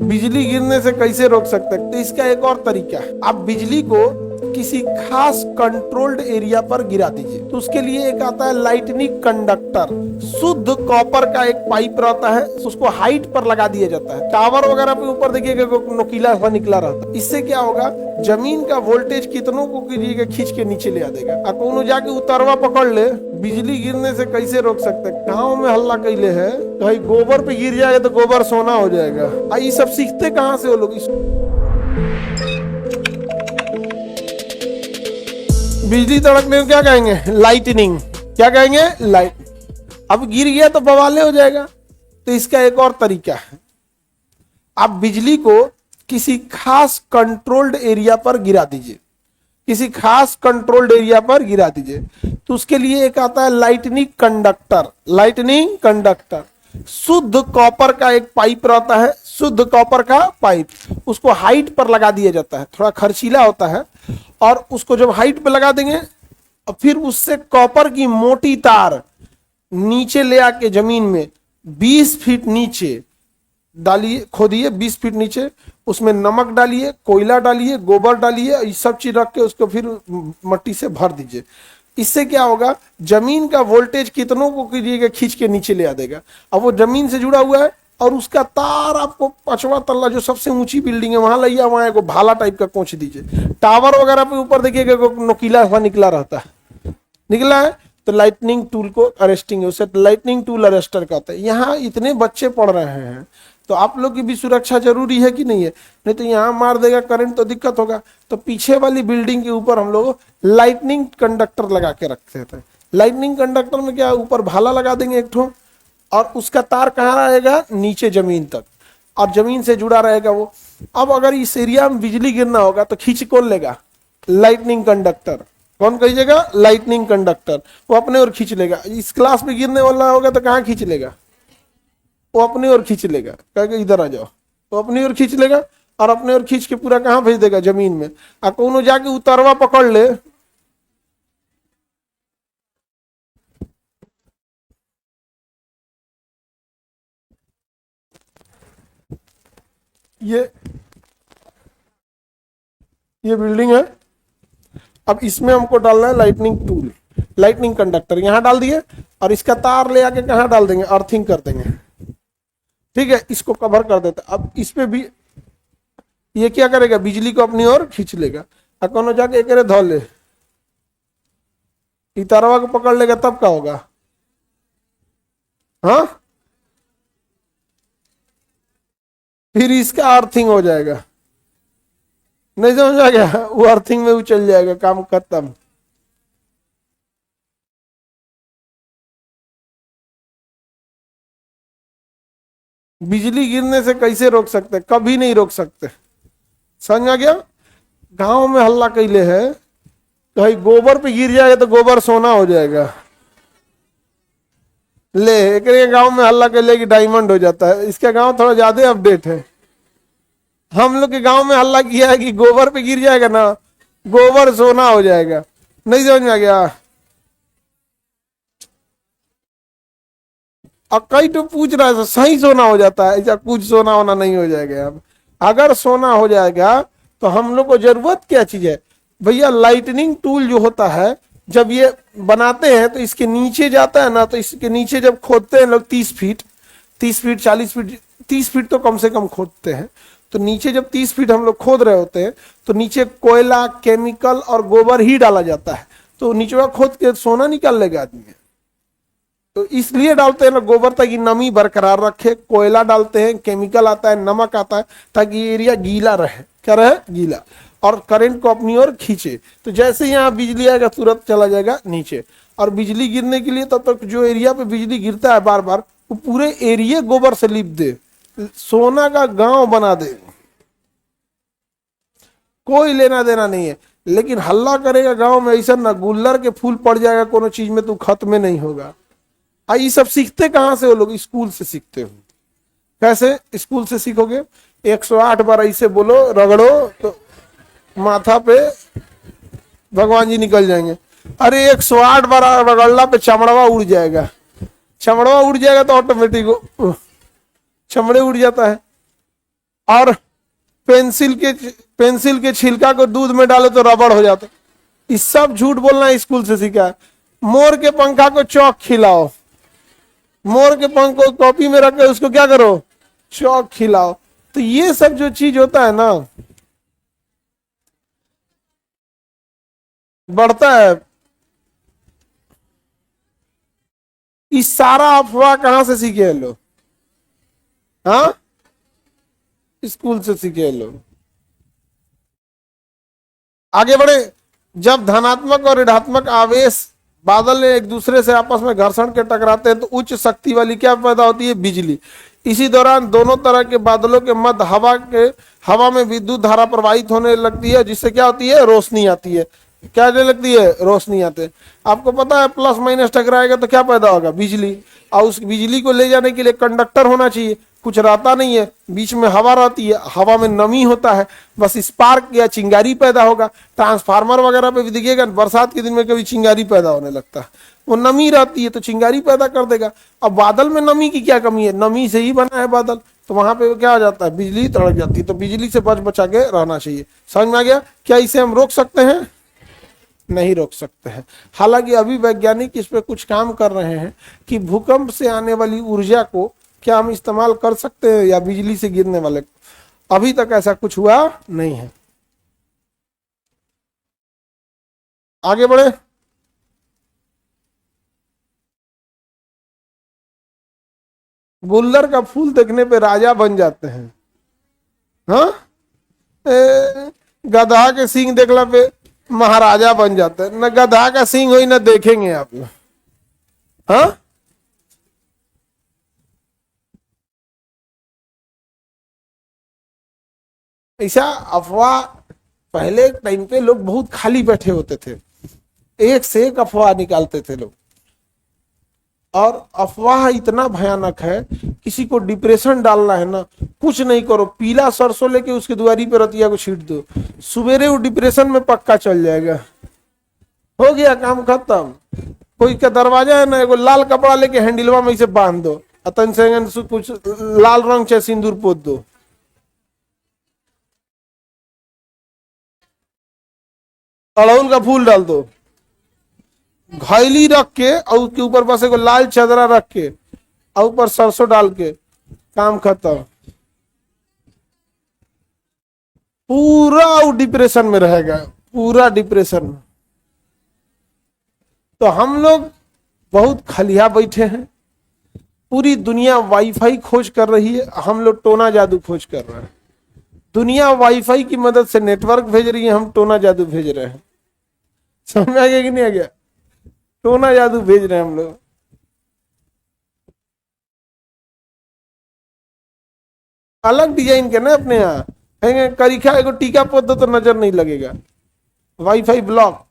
बिजली गिरने से कैसे रोक सकते हैं? तो इसका एक और तरीका है, आप बिजली को किसी खास कंट्रोल्ड एरिया पर गिरा दीजिए। तो उसके लिए एक आता है लाइटनिंग कंडक्टर, शुद्ध कॉपर का एक पाइप रहता है, उसको हाइट पर लगा दिया जाता है। टावर वगैरह पे ऊपर देखिएगा नोकीला हुआ निकला रहता है। इससे क्या होगा, जमीन का वोल्टेज कितनों को गिरिएगा खींच के नीचे ले आ देगा। अब कोनो जाके उतरवा पकड़ ले, बिजली गिरने से कैसे रोक सकते हैं? गाँव में हल्ला कैले है, कहीं गोबर पे गिर जाएगा तो गोबर सोना हो जाएगा। ये सब सीखते कहाँ से वो लोग? बिजली तड़कने को क्या कहेंगे? लाइटनिंग। क्या कहेंगे? लाइट। अब गिर गया तो बवाले हो जाएगा। तो इसका एक और तरीका है, आप बिजली को किसी खास कंट्रोल्ड एरिया पर गिरा दीजिए। किसी खास कंट्रोल्ड एरिया पर गिरा दीजिए। तो उसके लिए एक आता है लाइटनिंग कंडक्टर, लाइटनिंग कंडक्टर, शुद्ध कॉपर का एक पाइप रहता है, शुद्ध कॉपर का पाइप, उसको हाइट पर लगा दिया जाता है। थोड़ा खर्चीला होता है, और उसको जब हाइट पे लगा देंगे, फिर उससे कॉपर की मोटी तार नीचे ले आके जमीन में 20 फीट नीचे डालिए, खोदिए 20 फीट नीचे, उसमें नमक डालिए, कोयला डालिए, गोबर डालिए, ये सब चीज रख के उसको फिर मट्टी से भर दीजिए। इससे क्या होगा, जमीन का वोल्टेज कितनों को कीजिएगा खींच के नीचे ले आ देगा। अब वो जमीन से जुड़ा हुआ है, और उसका तार आपको 5वां तल्ला जो सबसे ऊंची बिल्डिंग है वहां लाइए, वहां एक भाला टाइप का कोच दीजिए। टावर वगैरह पे ऊपर देखिएगा नोकीला हुआ निकला रहता है, निकला है तो लाइटनिंग टूल को अरेस्टिंग है, उसे लाइटनिंग टूल अरेस्टर कहते हैं। यहाँ इतने बच्चे पढ़ रहे हैं, तो आप लोग की भी सुरक्षा जरूरी है कि नहीं है? नहीं तो यहाँ मार देगा करंट तो दिक्कत होगा। तो पीछे वाली बिल्डिंग के ऊपर हम लोग लाइटनिंग कंडक्टर लगा के रखते थे। लाइटनिंग कंडक्टर में क्या, ऊपर भाला लगा देंगे एक ठो, और उसका तार कहाँ रहेगा? नीचे जमीन तक, और जमीन से जुड़ा रहेगा वो। अब अगर इस एरिया में बिजली गिरना होगा तो खींच कौन लेगा? Lightning conductor. कौन कहिएगा? Lightning conductor. वो अपने ओर खींच लेगा। इस क्लास में गिरने वाला होगा तो कहाँ खींच लेगा? वो अपनी ओर खींच लेगा, कहेगा इधर आ जाओ, तो अपनी ओर खींच लेगा, और अपने ओर खींच के पूरा कहाँ भेज देगा? जमीन में। और कोनो जाके उतरवा पकड़ ले, ये बिल्डिंग है। अब इसमें हमको डालना है लाइटनिंग टूल, लाइटनिंग कंडक्टर यहां डाल दिए, और इसका तार ले आके कहां डाल देंगे? अर्थिंग कर देंगे। ठीक है, इसको कवर कर देते। अब इस पे भी ये क्या करेगा? बिजली को अपनी ओर खींच लेगा। और कोनो जाके एक धो ले, इतारवा को पकड़ लेगा, तब क्या होगा? हाँ, फिर इसका अर्थिंग हो जाएगा। नहीं समझ आ गया? वो अर्थिंग में वो चल जाएगा, काम खत्म। बिजली गिरने से कैसे रोक सकते? कभी नहीं रोक सकते। समझ आ गया? गांव में हल्ला कैले है, कहीं गोबर पे गिर जाएगा तो गोबर सोना हो जाएगा। ले एक गांव में हल्ला कैले कि डायमंड हो जाता है। इसका गांव थोड़ा ज्यादा अपडेट है। हम लोग के गांव में हल्ला किया है कि गोबर पे गिर जाएगा ना, गोबर सोना हो जाएगा। नहीं समझ में आ गया? अब कई तो पूछ रहा है सही सोना हो जाता है? ऐसा कुछ सोना होना नहीं हो जाएगा। अब अगर सोना हो जाएगा तो हम लोग को जरूरत क्या चीज है भैया? लाइटनिंग टूल जो होता है, जब ये बनाते हैं तो इसके नीचे जाता है ना, तो इसके नीचे जब खोदते हैं लोग 30 फीट, 30 फीट 40 फीट, 30 फीट तो कम से कम खोदते हैं। तो नीचे जब 30 फीट हम लोग खोद रहे होते हैं, तो नीचे कोयला, केमिकल और गोबर ही डाला जाता है। तो नीचे खोद के सोना निकाल लेगा आदमी। तो इसलिए डालते हैं ना गोबर, ताकि नमी बरकरार रखे। कोयला डालते हैं, केमिकल आता है, नमक आता है, ताकि एरिया गीला रहे। क्या रहे? गीला, और करंट को अपनी ओर खींचे। तो जैसे यहाँ बिजली आएगा तुरंत चला जाएगा नीचे। और बिजली गिरने के लिए तब तक जो एरिया पे बिजली गिरता है बार बार, वो पूरे एरिया गोबर से लिप दे, सोना का गांव बना दे, कोई लेना देना नहीं है। लेकिन हल्ला करेगा गांव में ऐसा ना, गुल्लर के फूल पड़ जाएगा कोनो चीज में, तो खत्म में नहीं होगा। ये सब सीखते कहाँ से? वो लोग स्कूल से सीखते हो। कैसे स्कूल से सीखोगे? 108 बार ऐसे बोलो, रगड़ो, तो माथा पे भगवान जी निकल जाएंगे। अरे 108 बार रगड़ला पे चमड़वा उड़ जाएगा। चमड़वा उड़ जाएगा तो ऑटोमेटिक चमड़े उड़ जाता है। और पेंसिल के छिलका को दूध में डालो तो रबड़ हो जाता। इस सब झूठ बोलना स्कूल से सीखा है। मोर के पंखा को चौक खिलाओ, मोर के पंख को कॉपी में रख के उसको क्या करो, चौक खिलाओ। तो ये सब जो चीज होता है ना, बढ़ता है। इस सारा अफवाह कहां से सीखे हैं लोग? हाँ, स्कूल से सीखे हैं लोग। आगे बढ़े। जब धनात्मक और ऋणात्मक आवेश बादल एक दूसरे से आपस में घर्षण के टकराते हैं तो उच्च शक्ति वाली क्या पैदा होती है, बिजली। इसी दौरान दोनों तरह के बादलों के मध्य हवा में विद्युत धारा प्रवाहित होने लगती है, जिससे क्या होती है, रोशनी आती है। क्या आने लगती है, रोशनी आते हैं। आपको पता है प्लस माइनस टकराएगा तो क्या पैदा होगा, बिजली। और उस बिजली को ले जाने के लिए कंडक्टर होना चाहिए, कुछ रहता नहीं है, बीच में हवा रहती है, हवा में नमी होता है, बस स्पार्क या चिंगारी पैदा होगा। ट्रांसफार्मर वगैरह पे भी दिखेगा, बरसात के दिन में कभी चिंगारी पैदा होने लगता है, वो नमी रहती है तो चिंगारी पैदा कर देगा। अब बादल में नमी की क्या कमी है, नमी से ही बना है बादल, तो वहां पे क्या आ जाता है, बिजली तड़क जाती है। तो बिजली से बच बचा के रहना चाहिए। समझ में आ गया? क्या इसे हम रोक सकते हैं? नहीं रोक सकते हैं। हालांकि अभी वैज्ञानिक इस पे कुछ काम कर रहे हैं कि भूकंप से आने वाली ऊर्जा को क्या हम इस्तेमाल कर सकते हैं या बिजली से गिरने वाले को। अभी तक ऐसा कुछ हुआ नहीं है। आगे बढ़े। गुल्लर का फूल देखने पे राजा बन जाते हैं। हाँ, गधा के सींग देखला पे महाराजा बन जाते हैं। न गधा का सींग हो न देखेंगे आप लोग। हाँ, ऐसा अफवाह पहले टाइम पे लोग बहुत खाली बैठे होते थे, एक से एक अफवाह निकालते थे लोग। और अफवाह इतना भयानक है, किसी को डिप्रेशन डालना है ना, कुछ नहीं करो, पीला सरसों लेके उसके दुआरी पे रतिया को छीट दो, सवेरे वो डिप्रेशन में पक्का चल जाएगा। हो गया काम खत्म। कोई का दरवाजा है ना, एगो लाल कपड़ा लेके हैंडलवा में इसे बांध दो, अतन से कुछ लाल रंग से सिंदूर पोत दो, अड़हुल का फूल डाल दो, घैली रख के और उसके ऊपर बस एगो लाल चादरा रख के और ऊपर सरसों डाल के, काम खत्म। पूरा वो डिप्रेशन में रहेगा, पूरा डिप्रेशन में। तो हम लोग बहुत खलिया बैठे हैं, पूरी दुनिया वाईफाई खोज कर रही है, हम लोग टोना जादू खोज कर रहे हैं। दुनिया वाईफाई की मदद से नेटवर्क भेज रही है, हम टोना जादू भेज रहे हैं। समझ में आ गया कि नहीं आ गया? टोना जादू भेज रहे हैं हम लोग। अलग डिजाइन के ना अपने यहाँ करीखा एगो टीका पोत दो तो नजर नहीं लगेगा। Wifi block